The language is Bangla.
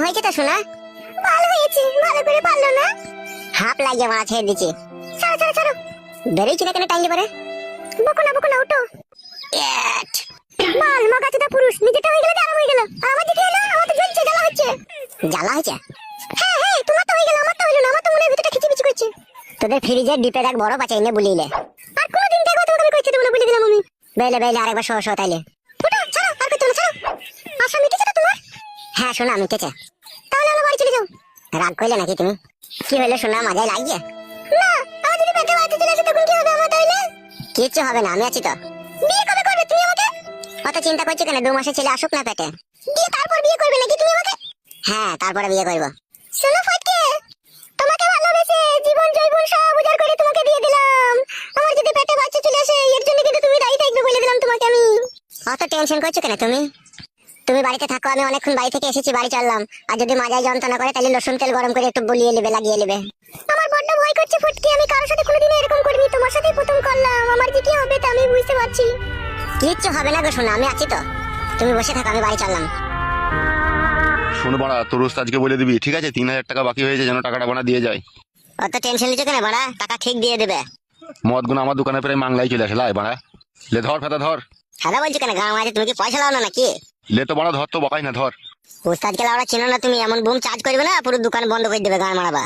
হয়েছে তো শোনা? ভালো হয়েছে, ভালো করে পারলো না। হাফ লাগিয়ে মারা ছেড়ে দিচ্ছি। ছাড়ো ছাড়ো ছাড়ো। বেরোইছি না কেন টাইম পারে? বকো না উঠো। মাল মাগাচোদা পুরুষ, নিজেটা হয়ে গেল আর হয়ে গেল। আর আমার দিকে এলো, আমার তো জ্বলছে, জ্বালা হচ্ছে। জ্বালা হচ্ছে? হ্যাঁ, তোমার তো হয়ে গেল, আমার তো হইলো না। আমার তো মনে ভিতরটা খিচিমিচি করছে। তোদের ফ্রিজের ডিপে এক বড় বাচ্চা এনে বুলিলে। আর কোনদিন দেখো তোমাকে আমি কইতে দেব না, বলে দিলাম আমি। বেলে আরেকবার শো তাইলে। উঠো, ছাড়ো, আর কইতে না, ছাড়ো। আশা মিটেছে না তোমার? হ্যাঁ শোনা মিটেছে। তাহলে আমরা বাড়ি চলে যাও। রাগ কইলে নাকি তুমি? কি হইলো শোনা, মজাই লাগছে? না, আমার যদি পেটে বাড়িতে চলে আসে তখন কি হবে আমার তাইলে? কিচ্ছু হবে না, আমি আছি তো। বিয়ে কবে করবে তুমি আমাকে? অত চিন্তা করছো কেন? 2 মাসের ছেলে আসুক না পেটে। দিয়ে তারপর বিয়ে করবে নাকি তুমি আমাকে? হ্যাঁ, তারপরে বিয়ে করব। শোনো ফটকে, তোমাকে ভালোবেসে জীবন জৈবন সব উজাড় করে তোমাকে দিয়ে দিলাম। আমার যদি পেটে বাচ্চা চলে আসে এর জন্য কিন্তু তুমি দায়ী থাকবে বলে দিলাম তোমাকে আমি। অত টেনশন করছো কেন তুমি? তুমি বাড়িতে থাকো, আমি অনেকক্ষণ বাড়ি থেকে এসেছি, বাড়ি চললাম। আর যদি মাজায় যন্ত্রণা করে তাহলে রসুন তেল গরম করে একটু বলিয়ে নেবে, লাগিয়ে নেবে। আমার বড্ড ভয় করছে ফটকে, আমি কারোর সাথে কোনোদিন এরকম করিনি, তোমার সাথেই প্রথম করলাম। আমার যে কি হবে তা আমি বুঝতে পারছি। কিচ্ছু হবে না গো শোনা, আমি আছি তো। তুমি বসে থাকো, আমি বাড়ি চললাম। শোনো বাড়া, তোর আজকে বলে দিবি, ঠিক আছে? 3000 টাকা বাকি হয়েছে, যেন টাকাটা বানা দিয়ে যায়। অত টেনশন নিচ্ছ কেন বাড়া? টাকা ঠিক দিয়ে দেবে। মদ গুণ আমার দোকানে প্রায় মাংলাই চলে আসে, লাই বাড়া। লে ধর ফেতা ধর। সাদা বলছো কেন? গাঁ মাঝে তুমি কি পয়সা লাও না নাকি? লে তো বাড়া ধর, তো বকাই না, ধর। উস্তাদকে লাউড়া চিনো না তুমি? এমন বুম চার্জ করবে না পুরো দোকান বন্ধ করে দেবে, গান মারাবা।